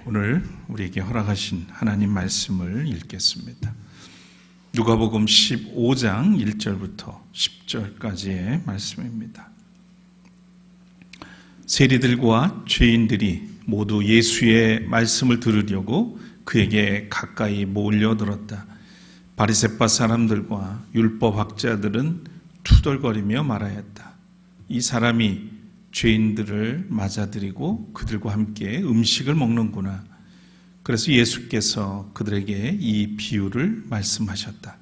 오늘 우리에게 허락하신 하나님 말씀을 읽겠습니다. 누가복음 15장 1절부터 10절까지의 말씀입니다. 세리들과 죄인들이 모두 예수의 말씀을 들으려고 그에게 가까이 몰려들었다. 바리새파 사람들과 율법학자들은 투덜거리며 말하였다. 이 사람이 죄인들을 맞아들이고 그들과 함께 음식을 먹는구나. 그래서 예수께서 그들에게 이 비유를 말씀하셨다.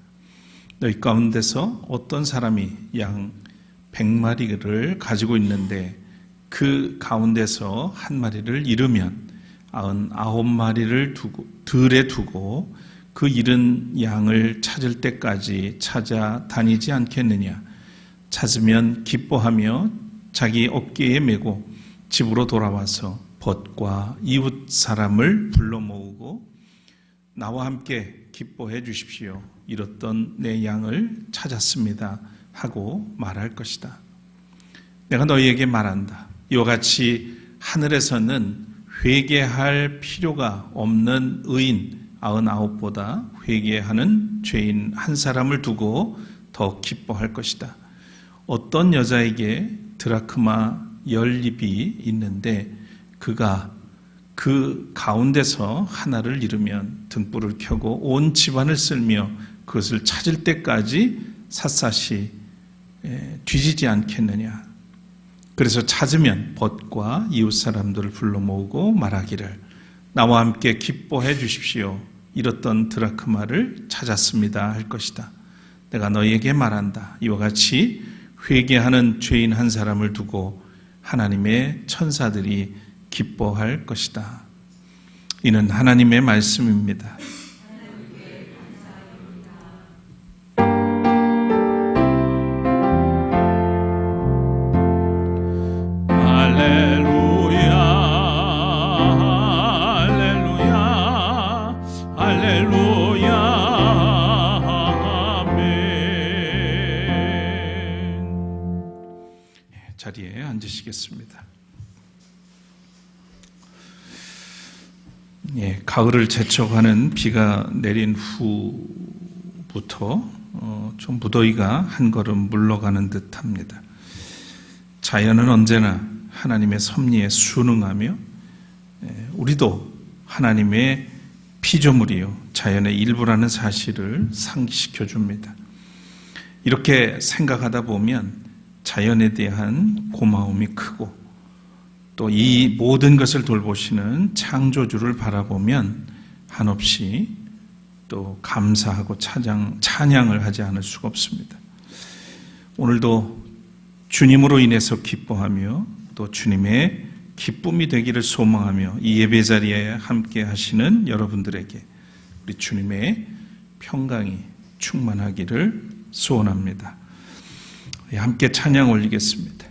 너희 가운데서 어떤 사람이 양 100마리를 가지고 있는데 그 가운데서 한 마리를 잃으면 99마리를 들에 두고 그 잃은 양을 찾을 때까지 찾아다니지 않겠느냐. 찾으면 기뻐하며 자기 어깨에 메고 집으로 돌아와서 벗과 이웃 사람을 불러 모으고 나와 함께 기뻐해 주십시오. 잃었던 내 양을 찾았습니다 하고 말할 것이다. 내가 너희에게 말한다. 이와 같이 하늘에서는 회개할 필요가 없는 의인 99보다 회개하는 죄인 한 사람을 두고 더 기뻐할 것이다. 어떤 여자에게 드라크마 10립이 있는데 그가 그 가운데서 하나를 잃으면 등불을 켜고 온 집안을 쓸며 그것을 찾을 때까지 샅샅이 뒤지지 않겠느냐. 그래서 찾으면 벗과 이웃 사람들을 불러 모으고 말하기를 나와 함께 기뻐해 주십시오. 잃었던 드라크마를 찾았습니다 할 것이다. 내가 너희에게 말한다. 이와 같이 회개하는 죄인 한 사람을 두고 하나님의 천사들이 기뻐할 것이다. 이는 하나님의 말씀입니다. 자리에 앉으시겠습니다. 가을을 재촉하는 비가 내린 후부터 좀 무더위가 한 걸음 물러가는 듯합니다. 자연은 언제나 하나님의 섭리에 순응하며 우리도 하나님의 피조물이요 자연의 일부라는 사실을 상기시켜 줍니다. 이렇게 생각하다 보면 자연에 대한 고마움이 크고 또 이 모든 것을 돌보시는 창조주를 바라보면 한없이 또 감사하고 찬양을 하지 않을 수가 없습니다. 오늘도 주님으로 인해서 기뻐하며 또 주님의 기쁨이 되기를 소망하며 이 예배 자리에 함께 하시는 여러분들에게 우리 주님의 평강이 충만하기를 소원합니다. 함께 찬양 올리겠습니다.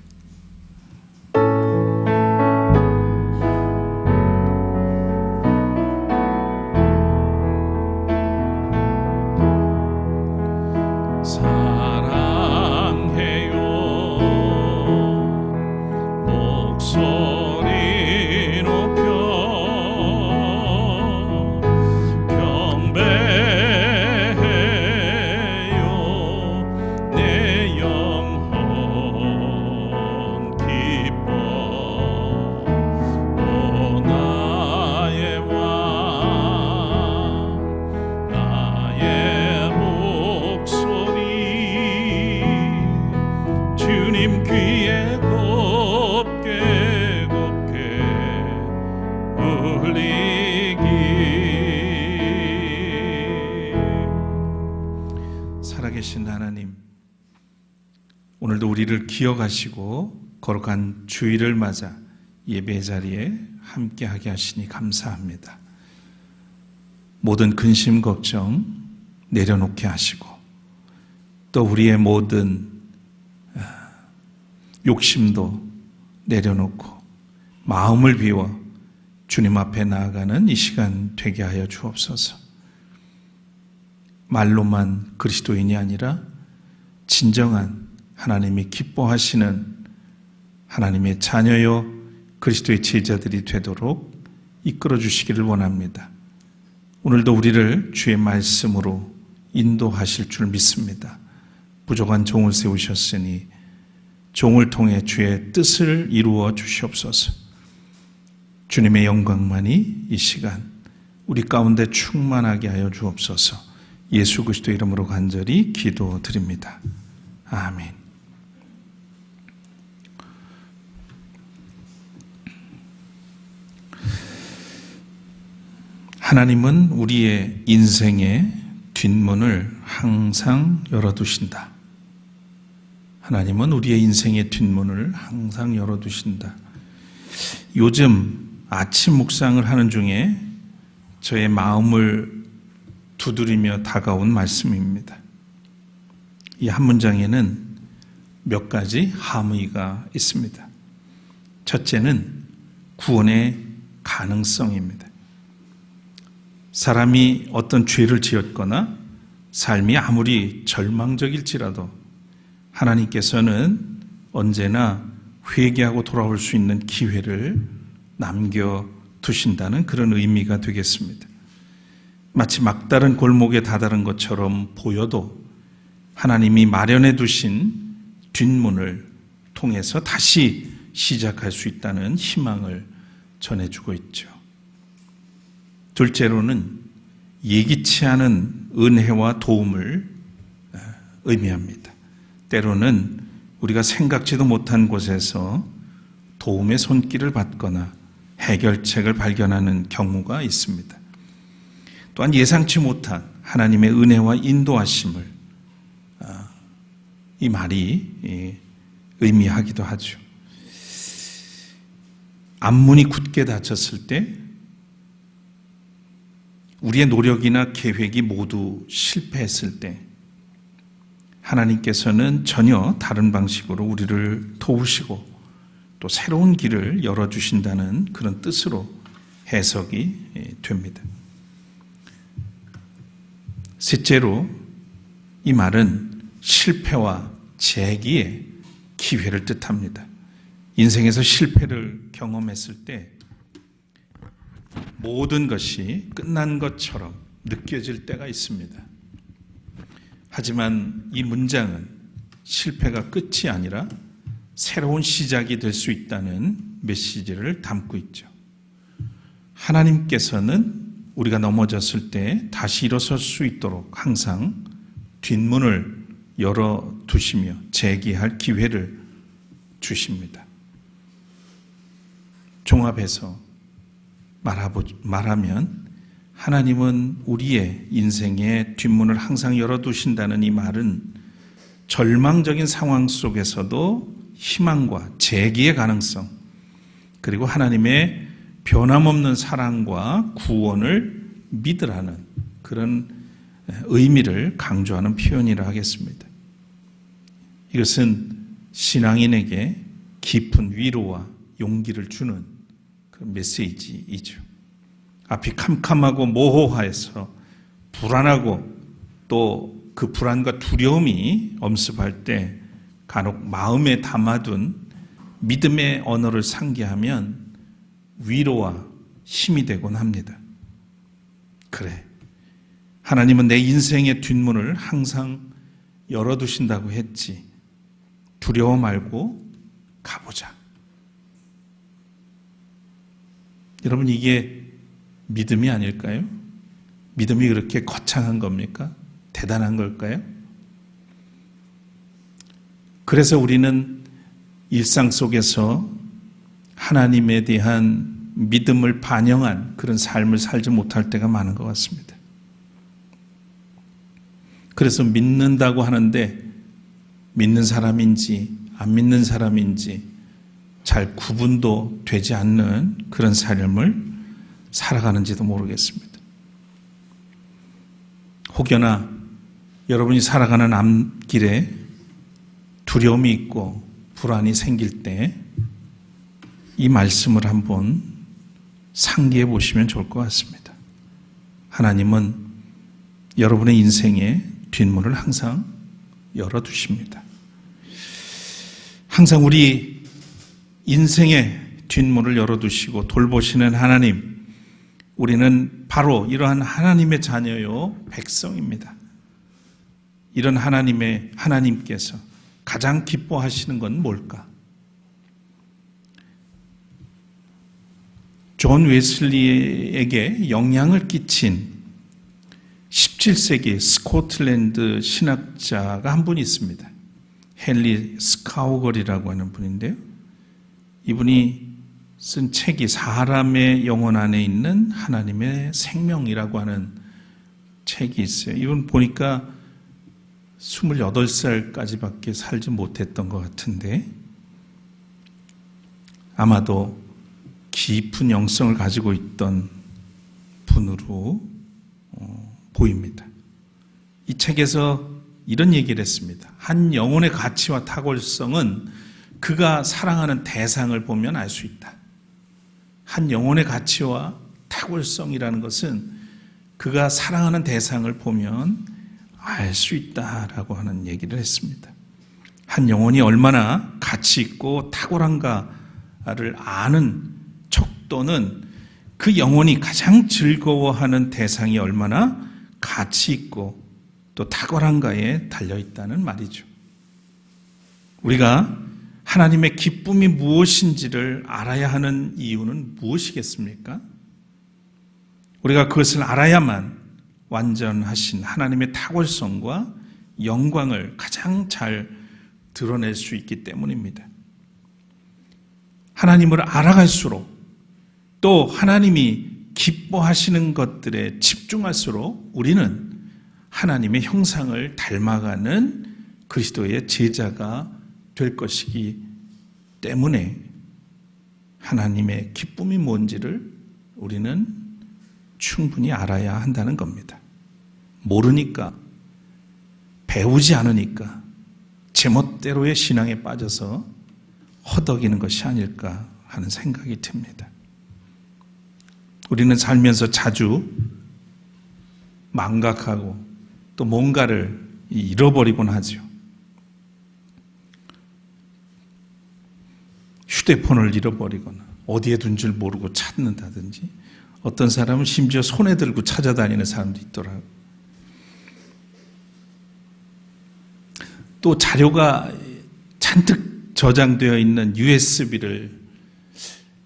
살아계신 하나님, 오늘도 우리를 기억하시고 거룩한 주일을 맞아 예배 자리에 함께하게 하시니 감사합니다. 모든 근심 걱정 내려놓게 하시고 또 우리의 모든 욕심도 내려놓고 마음을 비워 주님 앞에 나아가는 이 시간 되게 하여 주옵소서. 말로만 그리스도인이 아니라 진정한 하나님이 기뻐하시는 하나님의 자녀요 그리스도의 제자들이 되도록 이끌어 주시기를 원합니다. 오늘도 우리를 주의 말씀으로 인도하실 줄 믿습니다. 부족한 종을 세우셨으니 종을 통해 주의 뜻을 이루어 주시옵소서. 주님의 영광만이 이 시간 우리 가운데 충만하게 하여 주옵소서. 예수 그리스도 이름으로 간절히 기도드립니다. 아멘. 하나님은 우리의 인생의 뒷문을 항상 열어두신다. 하나님은 우리의 인생의 뒷문을 항상 열어두신다. 요즘 아침 묵상을 하는 중에 저의 마음을 두드리며 다가온 말씀입니다. 이 한 문장에는 몇 가지 함의가 있습니다. 첫째는 구원의 가능성입니다. 사람이 어떤 죄를 지었거나 삶이 아무리 절망적일지라도 하나님께서는 언제나 회개하고 돌아올 수 있는 기회를 남겨두신다는 그런 의미가 되겠습니다. 마치 막다른 골목에 다다른 것처럼 보여도 하나님이 마련해 두신 뒷문을 통해서 다시 시작할 수 있다는 희망을 전해주고 있죠. 둘째로는 예기치 않은 은혜와 도움을 의미합니다. 때로는 우리가 생각지도 못한 곳에서 도움의 손길을 받거나 해결책을 발견하는 경우가 있습니다. 또한 예상치 못한 하나님의 은혜와 인도하심을 이 말이 의미하기도 하죠. 앞문이 굳게 닫혔을 때 우리의 노력이나 계획이 모두 실패했을 때 하나님께서는 전혀 다른 방식으로 우리를 도우시고 또 새로운 길을 열어주신다는 그런 뜻으로 해석이 됩니다. 셋째로 이 말은 실패와 재기의 기회를 뜻합니다. 인생에서 실패를 경험했을 때 모든 것이 끝난 것처럼 느껴질 때가 있습니다. 하지만 이 문장은 실패가 끝이 아니라 새로운 시작이 될 수 있다는 메시지를 담고 있죠. 하나님께서는 우리가 넘어졌을 때 다시 일어설 수 있도록 항상 뒷문을 열어두시며 재기할 기회를 주십니다. 종합해서 말하면 하나님은 우리의 인생의 뒷문을 항상 열어두신다는 이 말은 절망적인 상황 속에서도 희망과 재기의 가능성, 그리고 하나님의 변함없는 사랑과 구원을 믿으라는 그런 의미를 강조하는 표현이라 하겠습니다. 이것은 신앙인에게 깊은 위로와 용기를 주는 그 메시지이죠. 앞이 캄캄하고 모호해서 불안하고 또 그 불안과 두려움이 엄습할 때 간혹 마음에 담아둔 믿음의 언어를 상기하면 위로와 힘이 되곤 합니다. 그래, 하나님은 내 인생의 뒷문을 항상 열어두신다고 했지. 두려워 말고 가보자. 여러분, 이게 믿음이 아닐까요? 믿음이 그렇게 거창한 겁니까? 대단한 걸까요? 그래서 우리는 일상 속에서 하나님에 대한 믿음을 반영한 그런 삶을 살지 못할 때가 많은 것 같습니다. 그래서 믿는다고 하는데 믿는 사람인지 안 믿는 사람인지 잘 구분도 되지 않는 그런 삶을 살아가는지도 모르겠습니다. 혹여나 여러분이 살아가는 앞길에 두려움이 있고 불안이 생길 때 이 말씀을 한번 상기해 보시면 좋을 것 같습니다. 하나님은 여러분의 인생의 뒷문을 항상 열어두십니다. 항상 우리 인생의 뒷문을 열어두시고 돌보시는 하나님, 우리는 바로 이러한 하나님의 자녀요 백성입니다. 이런 하나님께서 가장 기뻐하시는 건 뭘까? 존 웨슬리에게 영향을 끼친 17세기 스코틀랜드 신학자가 한 분이 있습니다. 헨리 스카우걸이라고 하는 분인데요. 이분이 쓴 책이 사람의 영혼 안에 있는 하나님의 생명이라고 하는 책이 있어요. 이분 보니까 28살까지밖에 살지 못했던 것 같은데 아마도 깊은 영성을 가지고 있던 분으로 보입니다. 이 책에서 이런 얘기를 했습니다. 한 영혼의 가치와 탁월성은 그가 사랑하는 대상을 보면 알 수 있다. 한 영혼의 가치와 탁월성이라는 것은 그가 사랑하는 대상을 보면 알 수 있다라고 하는 얘기를 했습니다. 한 영혼이 얼마나 가치 있고 탁월한가를 아는 척도는 그 영혼이 가장 즐거워하는 대상이 얼마나 가치 있고 또 탁월한가에 달려있다는 말이죠. 우리가 하나님의 기쁨이 무엇인지를 알아야 하는 이유는 무엇이겠습니까? 우리가 그것을 알아야만 완전하신 하나님의 탁월성과 영광을 가장 잘 드러낼 수 있기 때문입니다. 하나님을 알아갈수록 또 하나님이 기뻐하시는 것들에 집중할수록 우리는 하나님의 형상을 닮아가는 그리스도의 제자가 될 것이기 때문에 하나님의 기쁨이 뭔지를 우리는 충분히 알아야 한다는 겁니다. 모르니까, 배우지 않으니까 제멋대로의 신앙에 빠져서 허덕이는 것이 아닐까 하는 생각이 듭니다. 우리는 살면서 자주 망각하고 또 뭔가를 잃어버리곤 하죠. 휴대폰을 잃어버리거나 어디에 둔 줄 모르고 찾는다든지 어떤 사람은 심지어 손에 들고 찾아다니는 사람도 있더라고요. 또 자료가 잔뜩 저장되어 있는 USB를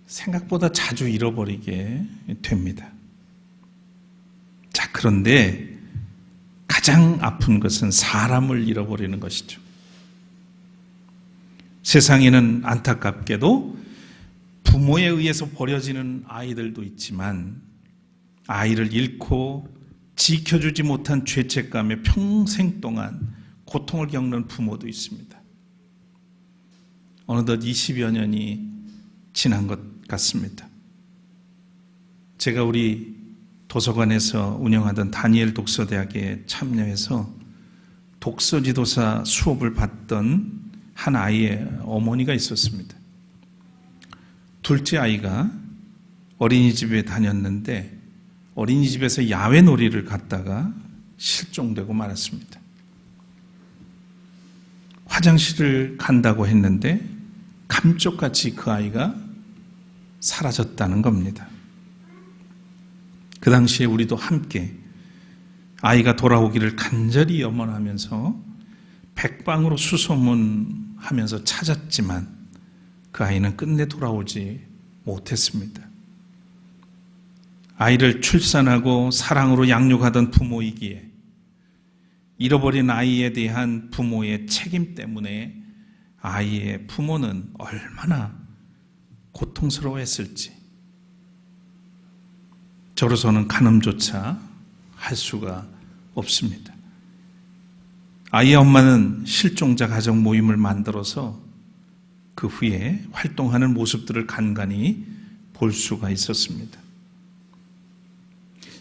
생각보다 자주 잃어버리게 됩니다. 자, 그런데 가장 아픈 것은 사람을 잃어버리는 것이죠. 세상에는 안타깝게도 부모에 의해서 버려지는 아이들도 있지만 아이를 잃고 지켜주지 못한 죄책감에 평생 동안 고통을 겪는 부모도 있습니다. 어느덧 20여 년이 지난 것 같습니다. 제가 우리 도서관에서 운영하던 다니엘 독서대학에 참여해서 독서지도사 수업을 받던 한 아이의 어머니가 있었습니다. 둘째 아이가 어린이집에 다녔는데 어린이집에서 야외 놀이를 갔다가 실종되고 말았습니다. 화장실을 간다고 했는데 감쪽같이 그 아이가 사라졌다는 겁니다. 그 당시에 우리도 함께 아이가 돌아오기를 간절히 염원하면서 백방으로 수소문하면서 찾았지만 그 아이는 끝내 돌아오지 못했습니다. 아이를 출산하고 사랑으로 양육하던 부모이기에 잃어버린 아이에 대한 부모의 책임 때문에 아이의 부모는 얼마나 고통스러워했을지 저로서는 가늠조차 할 수가 없습니다. 아이의 엄마는 실종자 가정 모임을 만들어서 그 후에 활동하는 모습들을 간간히 볼 수가 있었습니다.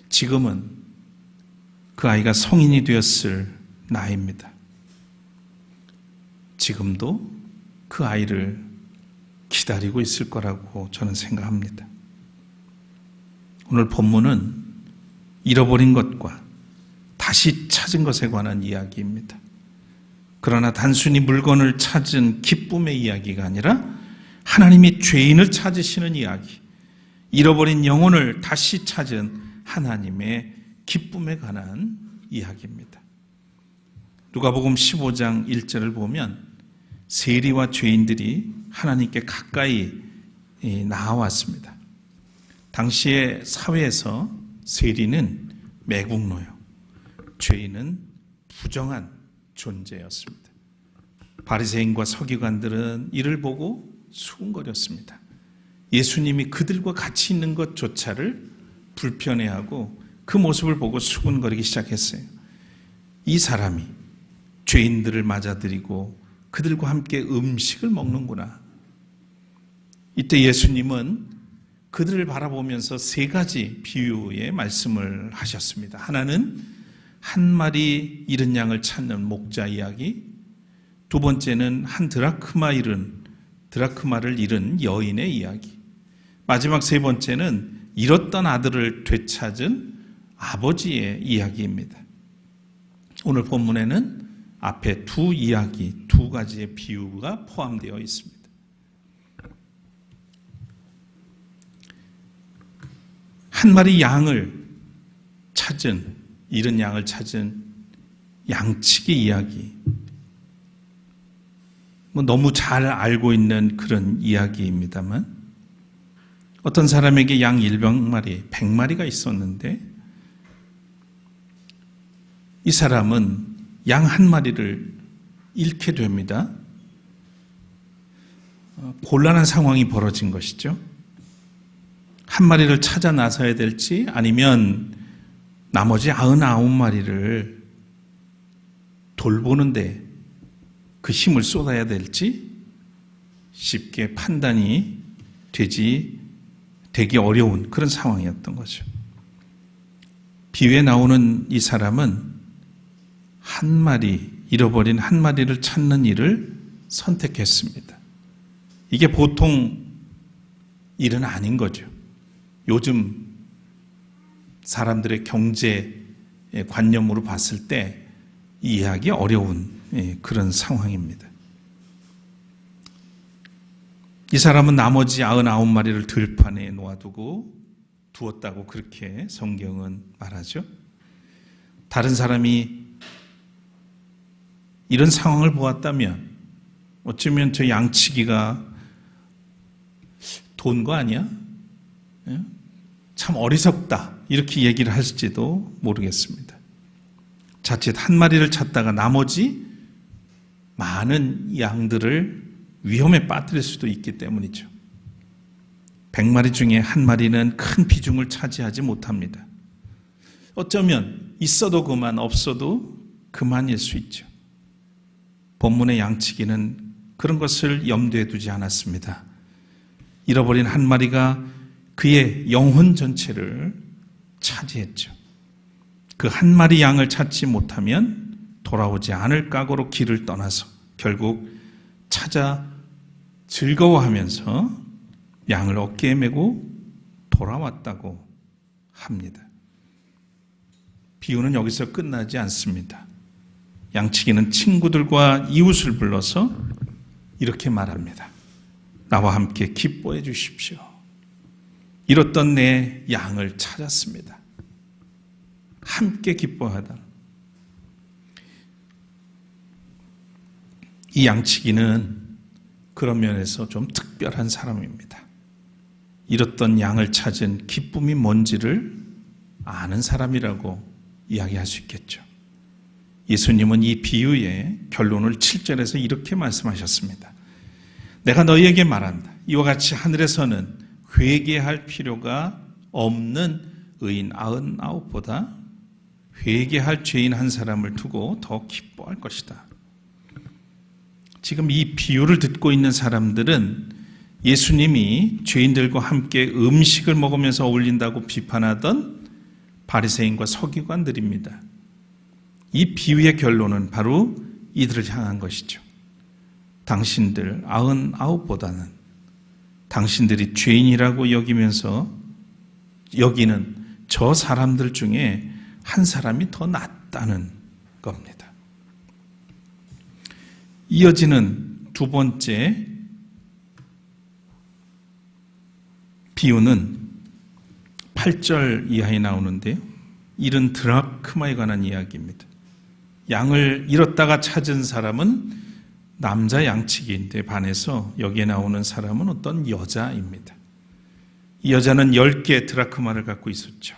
지금은 그 아이가 성인이 되었을 나이입니다. 지금도 그 아이를 기다리고 있을 거라고 저는 생각합니다. 오늘 본문은 잃어버린 것과 다시 찾은 것에 관한 이야기입니다. 그러나 단순히 물건을 찾은 기쁨의 이야기가 아니라 하나님이 죄인을 찾으시는 이야기, 잃어버린 영혼을 다시 찾은 하나님의 기쁨에 관한 이야기입니다. 누가복음 15장 1절을 보면 세리와 죄인들이 하나님께 가까이 나아왔습니다. 당시의 사회에서 세리는 매국노요, 죄인은 부정한 존재였습니다. 바리새인과 서기관들은 이를 보고 수군거렸습니다. 예수님이 그들과 같이 있는 것조차를 불편해하고 그 모습을 보고 수군거리기 시작했어요. 이 사람이 죄인들을 맞아들이고 그들과 함께 음식을 먹는구나. 이때 예수님은 그들을 바라보면서 세 가지 비유의 말씀을 하셨습니다. 하나는 한 마리 잃은 양을 찾는 목자 이야기, 두 번째는 한 드라크마를 잃은 여인의 이야기, 마지막 세 번째는 잃었던 아들을 되찾은 아버지의 이야기입니다. 오늘 본문에는 앞에 두 이야기, 두 가지의 비유가 포함되어 있습니다. 한 마리 잃은 양을 찾은 양치기 이야기. 너무 잘 알고 있는 그런 이야기입니다만, 어떤 사람에게 양 100마리, 100마리가 있었는데, 이 사람은 양 한 마리를 잃게 됩니다. 곤란한 상황이 벌어진 것이죠. 한 마리를 찾아 나서야 될지 아니면 나머지 99마리를 돌보는데 그 힘을 쏟아야 될지 쉽게 판단이 되기 어려운 그런 상황이었던 거죠. 비유에 나오는 이 사람은 잃어버린 한 마리를 찾는 일을 선택했습니다. 이게 보통 일은 아닌 거죠. 요즘 사람들의 경제 관념으로 봤을 때 이해하기 어려운 그런 상황입니다. 이 사람은 나머지 99마리를 들판에 두었다고 그렇게 성경은 말하죠. 다른 사람이 이런 상황을 보았다면 어쩌면 저 양치기가 돈 거 아니야? 참 어리석다 이렇게 얘기를 할지도 모르겠습니다. 자칫 한 마리를 찾다가 나머지 많은 양들을 위험에 빠뜨릴 수도 있기 때문이죠. 100마리 중에 한 마리는 큰 비중을 차지하지 못합니다. 어쩌면 있어도 그만, 없어도 그만일 수 있죠. 본문의 양치기는 그런 것을 염두에 두지 않았습니다. 잃어버린 한 마리가 그의 영혼 전체를 차지했죠. 그 한 마리 양을 찾지 못하면 돌아오지 않을 각오로 길을 떠나서 결국 찾아 즐거워하면서 양을 어깨에 메고 돌아왔다고 합니다. 비유는 여기서 끝나지 않습니다. 양치기는 친구들과 이웃을 불러서 이렇게 말합니다. 나와 함께 기뻐해 주십시오. 잃었던 내 양을 찾았습니다. 함께 기뻐하다. 이 양치기는 그런 면에서 좀 특별한 사람입니다. 잃었던 양을 찾은 기쁨이 뭔지를 아는 사람이라고 이야기할 수 있겠죠. 예수님은 이 비유의 결론을 7절에서 이렇게 말씀하셨습니다. 내가 너희에게 말한다. 이와 같이 하늘에서는 회개할 필요가 없는 의인 99보다 회개할 죄인 한 사람을 두고 더 기뻐할 것이다. 지금 이 비유를 듣고 있는 사람들은 예수님이 죄인들과 함께 음식을 먹으면서 어울린다고 비판하던 바리새인과 서기관들입니다. 이 비유의 결론은 바로 이들을 향한 것이죠. 당신들 99보다는 당신들이 죄인이라고 여기는 저 사람들 중에 한 사람이 더 낫다는 겁니다. 이어지는 두 번째 비유는 8절 이하에 나오는데요. 잃은 드라크마에 관한 이야기입니다. 양을 잃었다가 찾은 사람은 남자 양치기인데 반해서 여기에 나오는 사람은 어떤 여자입니다. 이 여자는 10개 드라크마를 갖고 있었죠.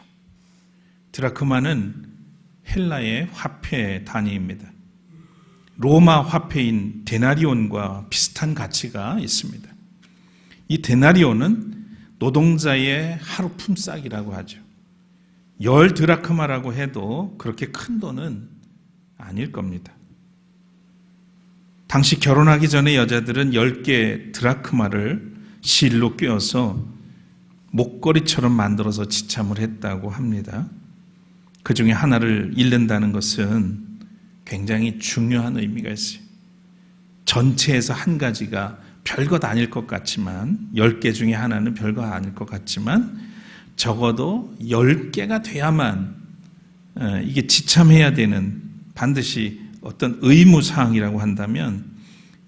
드라크마는 헬라의 화폐 단위입니다. 로마 화폐인 데나리온과 비슷한 가치가 있습니다. 이 데나리온은 노동자의 하루 품삯이라고 하죠. 10 드라크마라고 해도 그렇게 큰 돈은 아닐 겁니다. 당시 결혼하기 전에 여자들은 10개 드라크마를 실로 꿰어서 목걸이처럼 만들어서 지참을 했다고 합니다. 그 중에 하나를 잃는다는 것은 굉장히 중요한 의미가 있어요. 전체에서 한 가지가 별것 아닐 것 같지만 10개 중에 하나는 별거 아닐 것 같지만 적어도 10개가 돼야만 이게 지참해야 되는 반드시 어떤 의무사항이라고 한다면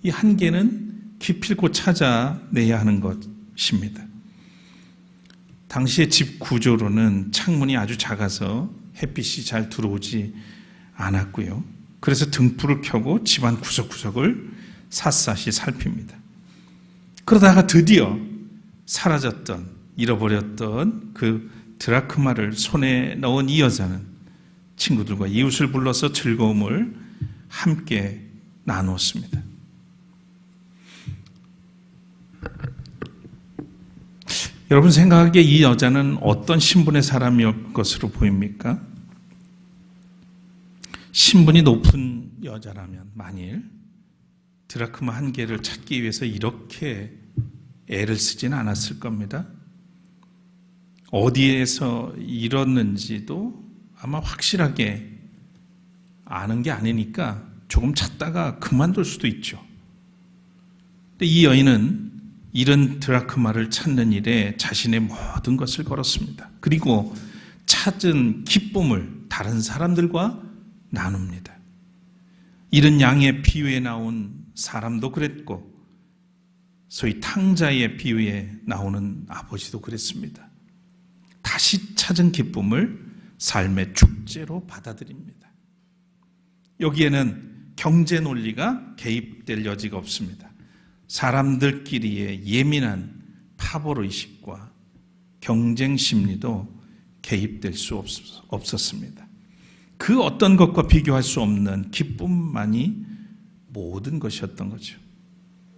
이 한 개는 기필코 찾아내야 하는 것입니다. 당시의 집 구조로는 창문이 아주 작아서 햇빛이 잘 들어오지 않았고요. 그래서 등불을 켜고 집안 구석구석을 샅샅이 살핍니다. 그러다가 드디어 사라졌던, 잃어버렸던 그 드라크마를 손에 넣은 이 여자는 친구들과 이웃을 불러서 즐거움을 함께 나누었습니다. 여러분 생각하기에 이 여자는 어떤 신분의 사람이었을 것으로 보입니까? 신분이 높은 여자라면 만일 드라크마 한 개를 찾기 위해서 이렇게 애를 쓰지는 않았을 겁니다. 어디에서 잃었는지도 아마 확실하게 아는 게 아니니까 조금 찾다가 그만둘 수도 있죠. 근데 이 여인은 잃은 드라크마를 찾는 일에 자신의 모든 것을 걸었습니다. 그리고 찾은 기쁨을 다른 사람들과 나눕니다. 잃은 양의 비유에 나온 사람도 그랬고 소위 탕자의 비유에 나오는 아버지도 그랬습니다. 다시 찾은 기쁨을 삶의 축제로 받아들입니다. 여기에는 경제 논리가 개입될 여지가 없습니다. 사람들끼리의 예민한 파벌의식과 경쟁 심리도 개입될 수 없었습니다. 그 어떤 것과 비교할 수 없는 기쁨만이 모든 것이었던 거죠.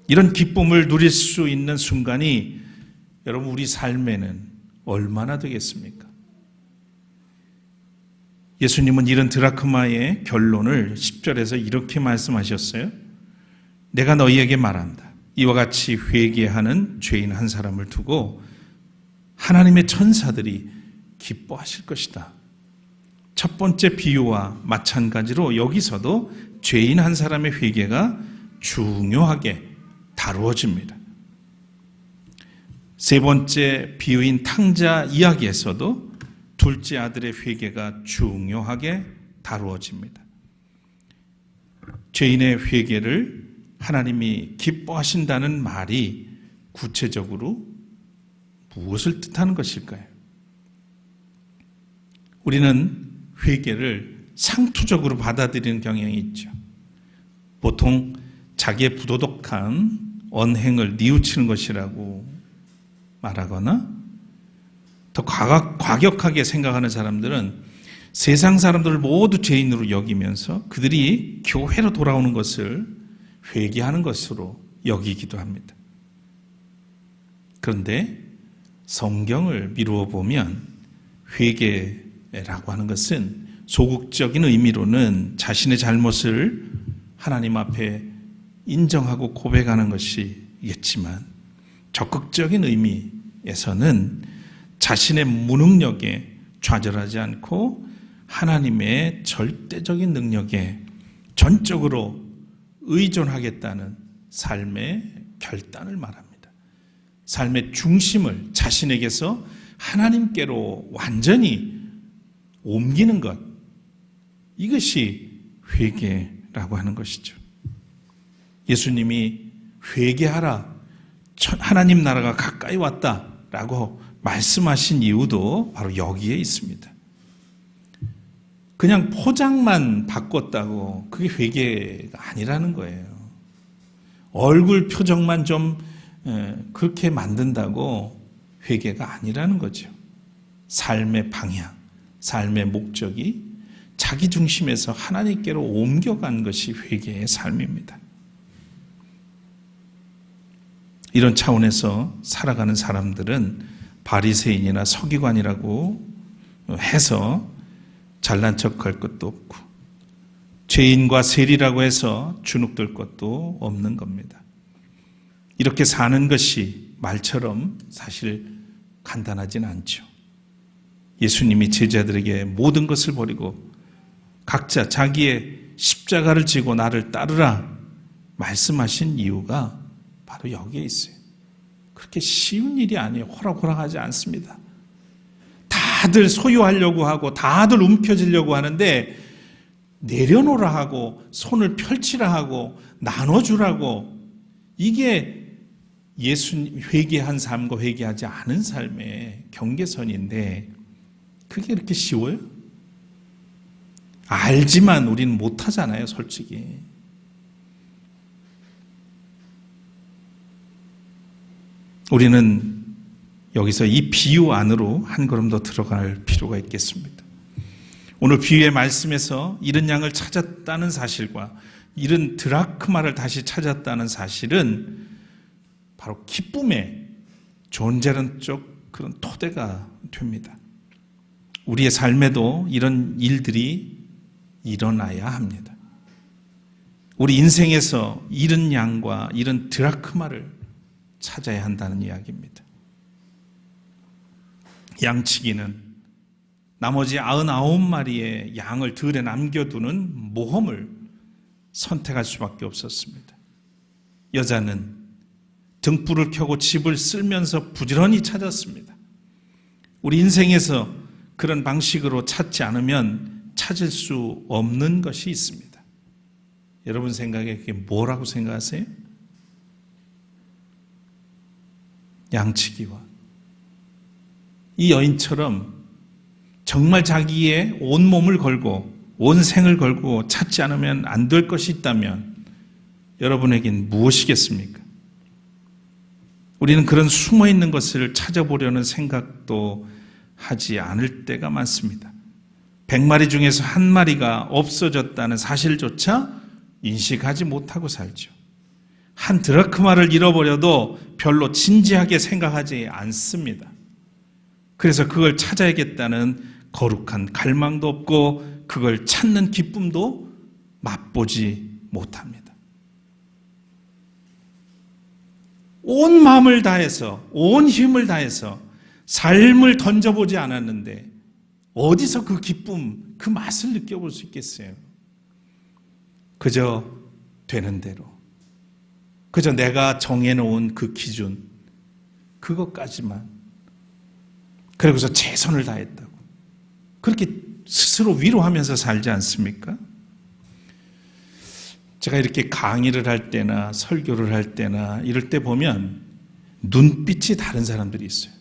이런 기쁨을 누릴 수 있는 순간이 여러분 우리 삶에는 얼마나 되겠습니까? 예수님은 이런 드라크마의 결론을 10절에서 이렇게 말씀하셨어요. 내가 너희에게 말한다. 이와 같이 회개하는 죄인 한 사람을 두고 하나님의 천사들이 기뻐하실 것이다. 첫 번째 비유와 마찬가지로 여기서도 죄인 한 사람의 회개가 중요하게 다루어집니다. 세 번째 비유인 탕자 이야기에서도 둘째 아들의 회개가 중요하게 다루어집니다. 죄인의 회개를 하나님이 기뻐하신다는 말이 구체적으로 무엇을 뜻하는 것일까요? 우리는 회개를 상투적으로 받아들이는 경향이 있죠. 보통 자기의 부도덕한 언행을 뉘우치는 것이라고 말하거나 더 과격하게 생각하는 사람들은 세상 사람들을 모두 죄인으로 여기면서 그들이 교회로 돌아오는 것을 회개하는 것으로 여기기도 합니다. 그런데 성경을 미루어 보면 회개라고 하는 것은 소극적인 의미로는 자신의 잘못을 하나님 앞에 인정하고 고백하는 것이겠지만 적극적인 의미에서는 자신의 무능력에 좌절하지 않고 하나님의 절대적인 능력에 전적으로 의존하겠다는 삶의 결단을 말합니다. 삶의 중심을 자신에게서 하나님께로 완전히 옮기는 것, 이것이 회개라고 하는 것이죠. 예수님이 회개하라, 하나님 나라가 가까이 왔다라고 말씀하신 이유도 바로 여기에 있습니다. 그냥 포장만 바꿨다고 그게 회개가 아니라는 거예요. 얼굴 표정만 좀 그렇게 만든다고 회개가 아니라는 거죠. 삶의 방향, 삶의 목적이 자기 중심에서 하나님께로 옮겨간 것이 회개의 삶입니다. 이런 차원에서 살아가는 사람들은 바리새인이나 서기관이라고 해서 잘난 척할 것도 없고 죄인과 세리라고 해서 주눅들 것도 없는 겁니다. 이렇게 사는 것이 말처럼 사실 간단하진 않죠. 예수님이 제자들에게 모든 것을 버리고 각자 자기의 십자가를 지고 나를 따르라 말씀하신 이유가 바로 여기에 있어요. 그렇게 쉬운 일이 아니에요. 호락호락하지 않습니다. 다들 소유하려고 하고 다들 움켜쥐려고 하는데 내려놓으라 하고 손을 펼치라 하고 나눠주라고, 이게 예수님 회개한 삶과 회개하지 않은 삶의 경계선인데 그게 그렇게 쉬워요? 알지만 우리는 못하잖아요, 솔직히. 우리는 여기서 이 비유 안으로 한 걸음 더 들어갈 필요가 있겠습니다. 오늘 비유의 말씀에서 잃은 양을 찾았다는 사실과 잃은 드라크마를 다시 찾았다는 사실은 바로 기쁨의 존재론적 그런 토대가 됩니다. 우리의 삶에도 이런 일들이 일어나야 합니다. 우리 인생에서 잃은 양과 잃은 드라크마를 찾아야 한다는 이야기입니다. 양치기는 나머지 99마리의 양을 들에 남겨두는 모험을 선택할 수밖에 없었습니다. 여자는 등불을 켜고 집을 쓸면서 부지런히 찾았습니다. 우리 인생에서 그런 방식으로 찾지 않으면 찾을 수 없는 것이 있습니다. 여러분 생각에 그게 뭐라고 생각하세요? 양치기와 이 여인처럼 정말 자기의 온 몸을 걸고 온 생을 걸고 찾지 않으면 안 될 것이 있다면 여러분에겐 무엇이겠습니까? 우리는 그런 숨어있는 것을 찾아보려는 생각도 하지 않을 때가 많습니다. 100마리 중에서 한 마리가 없어졌다는 사실조차 인식하지 못하고 살죠. 한 드라크마를 잃어버려도 별로 진지하게 생각하지 않습니다. 그래서 그걸 찾아야겠다는 거룩한 갈망도 없고 그걸 찾는 기쁨도 맛보지 못합니다. 온 마음을 다해서 온 힘을 다해서 삶을 던져보지 않았는데 어디서 그 기쁨, 그 맛을 느껴볼 수 있겠어요? 그저 되는 대로, 그저 내가 정해놓은 그 기준, 그것까지만, 그리고서 최선을 다했다고 그렇게 스스로 위로하면서 살지 않습니까? 제가 이렇게 강의를 할 때나 설교를 할 때나 이럴 때 보면 눈빛이 다른 사람들이 있어요.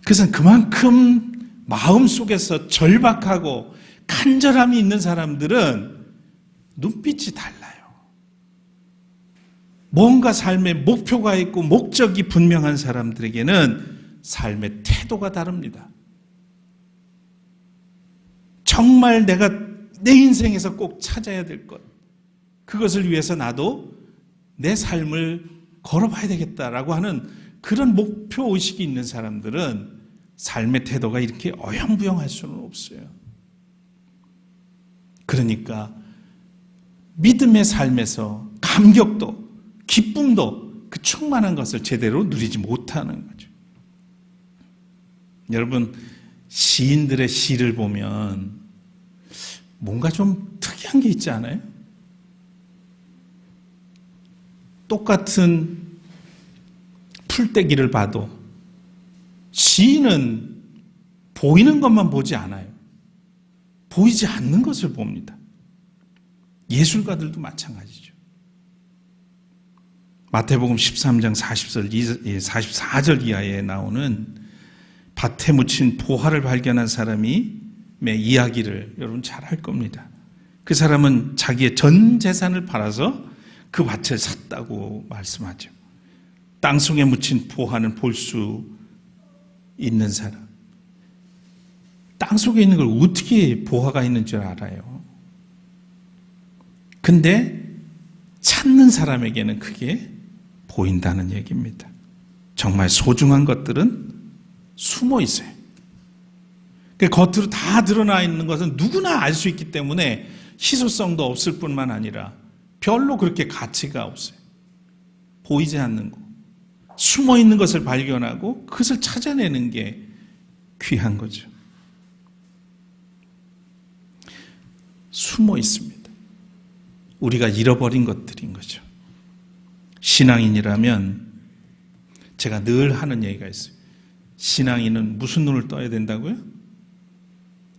그래서 그만큼 마음속에서 절박하고 간절함이 있는 사람들은 눈빛이 달라요. 뭔가 삶에 목표가 있고 목적이 분명한 사람들에게는 삶의 태도가 다릅니다. 정말 내가 내 인생에서 꼭 찾아야 될 것, 그것을 위해서 나도 내 삶을 걸어봐야 되겠다라고 하는 그런 목표의식이 있는 사람들은 삶의 태도가 이렇게 어영부영할 수는 없어요. 그러니까 믿음의 삶에서 감격도 기쁨도 그 충만한 것을 제대로 누리지 못하는 거죠. 여러분, 시인들의 시를 보면 뭔가 좀 특이한 게 있지 않아요? 똑같은 풀떼기를 봐도 시인은 보이는 것만 보지 않아요. 보이지 않는 것을 봅니다. 예술가들도 마찬가지죠. 마태복음 13장 44절 이하에 나오는 밭에 묻힌 보화를 발견한 사람이 이야기를 여러분 잘 알 겁니다. 그 사람은 자기의 전 재산을 팔아서 그 밭을 샀다고 말씀하죠. 땅속에 묻힌 보화는 볼 수 있는 사람. 땅속에 있는 걸 어떻게 보화가 있는 줄 알아요? 근데 찾는 사람에게는 그게 보인다는 얘기입니다. 정말 소중한 것들은 숨어 있어요. 겉으로 다 드러나 있는 것은 누구나 알 수 있기 때문에 희소성도 없을 뿐만 아니라 별로 그렇게 가치가 없어요. 보이지 않는 거. 숨어 있는 것을 발견하고 그것을 찾아내는 게 귀한 거죠. 숨어 있습니다. 우리가 잃어버린 것들인 거죠. 신앙인이라면 제가 늘 하는 얘기가 있어요. 신앙인은 무슨 눈을 떠야 된다고요?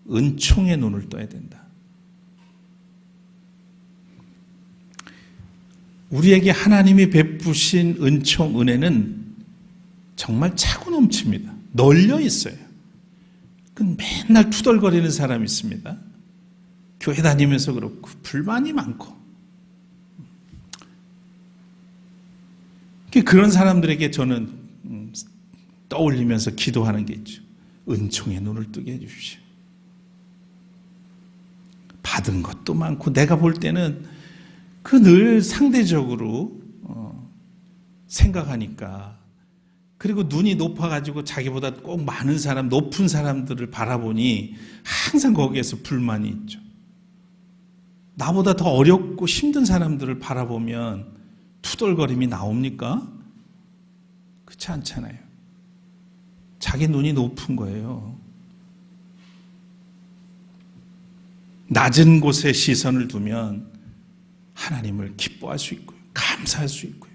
은총의 눈을 떠야 된다. 우리에게 하나님이 베푸신 은총, 은혜는 정말 차고 넘칩니다. 널려 있어요. 맨날 투덜거리는 사람이 있습니다. 교회 다니면서 그렇고 불만이 많고. 그런 사람들에게 저는 떠올리면서 기도하는 게 있죠. 은총의 눈을 뜨게 해주십시오. 받은 것도 많고 내가 볼 때는 늘 상대적으로 생각하니까, 그리고 눈이 높아가지고 자기보다 꼭 많은 사람, 높은 사람들을 바라보니 항상 거기에서 불만이 있죠. 나보다 더 어렵고 힘든 사람들을 바라보면 투덜거림이 나옵니까? 그렇지 않잖아요. 자기 눈이 높은 거예요. 낮은 곳에 시선을 두면 하나님을 기뻐할 수 있고요. 감사할 수 있고요.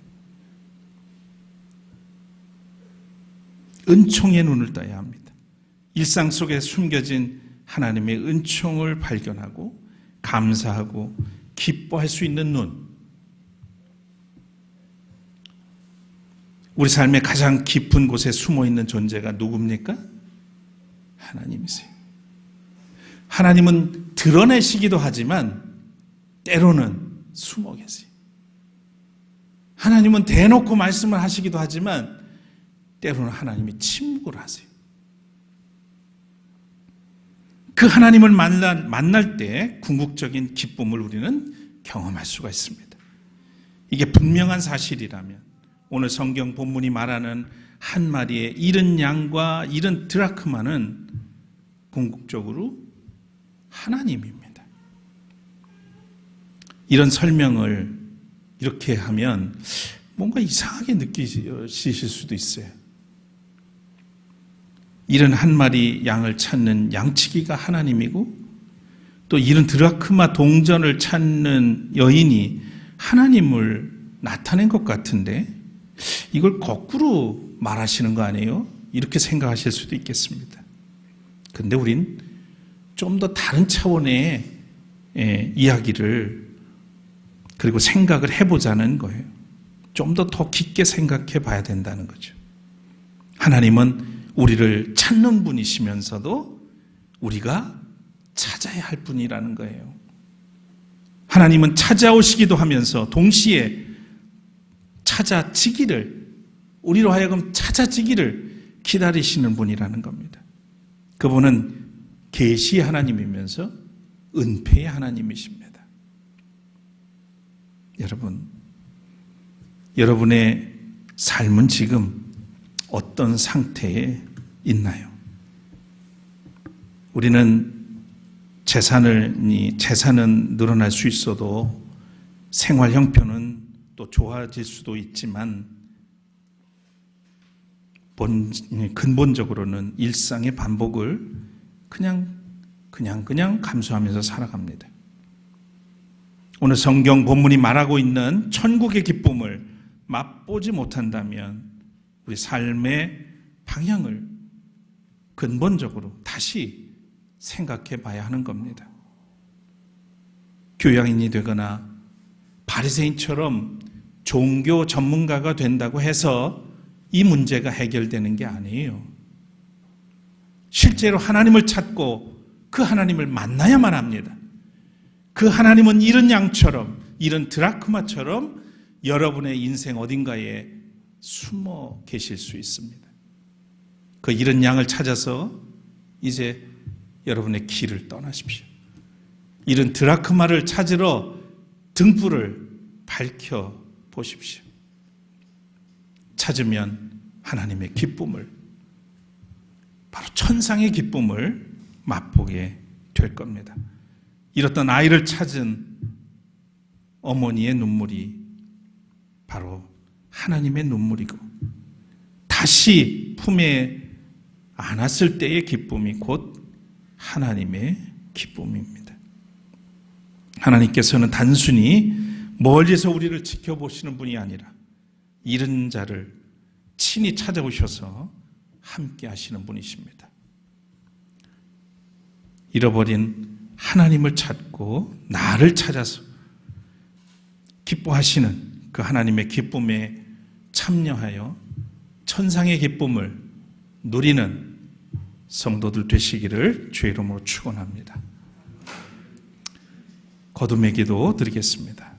은총의 눈을 떠야 합니다. 일상 속에 숨겨진 하나님의 은총을 발견하고 감사하고 기뻐할 수 있는 눈. 우리 삶의 가장 깊은 곳에 숨어있는 존재가 누굽니까? 하나님이세요. 하나님은 드러내시기도 하지만 때로는 숨어 계세요. 하나님은 대놓고 말씀을 하시기도 하지만 때로는 하나님이 침묵을 하세요. 그 하나님을 만날 때 궁극적인 기쁨을 우리는 경험할 수가 있습니다. 이게 분명한 사실이라면 오늘 성경 본문이 말하는 한 마리의 잃은 양과 잃은 드라크마는 궁극적으로 하나님입니다. 이런 설명을 이렇게 하면 뭔가 이상하게 느끼실 수도 있어요. 잃은 한 마리 양을 찾는 양치기가 하나님이고, 또 잃은 드라크마 동전을 찾는 여인이 하나님을 나타낸 것 같은데 이걸 거꾸로 말하시는 거 아니에요? 이렇게 생각하실 수도 있겠습니다. 그런데 우린 좀 더 다른 차원의 이야기를 그리고 생각을 해보자는 거예요. 좀 더 깊게 생각해 봐야 된다는 거죠. 하나님은 우리를 찾는 분이시면서도 우리가 찾아야 할 분이라는 거예요. 하나님은 찾아오시기도 하면서 동시에 찾아지기를, 우리로 하여금 찾아지기를 기다리시는 분이라는 겁니다. 그분은 계시의 하나님이면서 은혜의 하나님이십니다. 여러분의 삶은 지금 어떤 상태에 있나요? 우리는 재산은 늘어날 수 있어도 생활 형편은 또 좋아질 수도 있지만 근본적으로는 일상의 반복을 그냥 감수하면서 살아갑니다. 오늘 성경 본문이 말하고 있는 천국의 기쁨을 맛보지 못한다면 우리 삶의 방향을 근본적으로 다시 생각해 봐야 하는 겁니다. 교양인이 되거나 바리새인처럼 종교 전문가가 된다고 해서 이 문제가 해결되는 게 아니에요. 실제로 하나님을 찾고 그 하나님을 만나야만 합니다. 그 하나님은 이런 양처럼, 이런 드라크마처럼 여러분의 인생 어딘가에 숨어 계실 수 있습니다. 그 이런 양을 찾아서 이제 여러분의 길을 떠나십시오. 이런 드라크마를 찾으러 등불을 밝혀 보십시오. 찾으면 하나님의 기쁨을, 바로 천상의 기쁨을 맛보게 될 겁니다. 잃었던 아이를 찾은 어머니의 눈물이 바로 하나님의 눈물이고, 다시 품에 안았을 때의 기쁨이 곧 하나님의 기쁨입니다. 하나님께서는 단순히 멀리서 우리를 지켜보시는 분이 아니라 잃은 자를 친히 찾아오셔서 함께 하시는 분이십니다. 잃어버린 하나님을 찾고 나를 찾아서 기뻐하시는 그 하나님의 기쁨에 참여하여 천상의 기쁨을 누리는 성도들 되시기를 주의 이름으로 축원합니다. 거듭의 기도 드리겠습니다.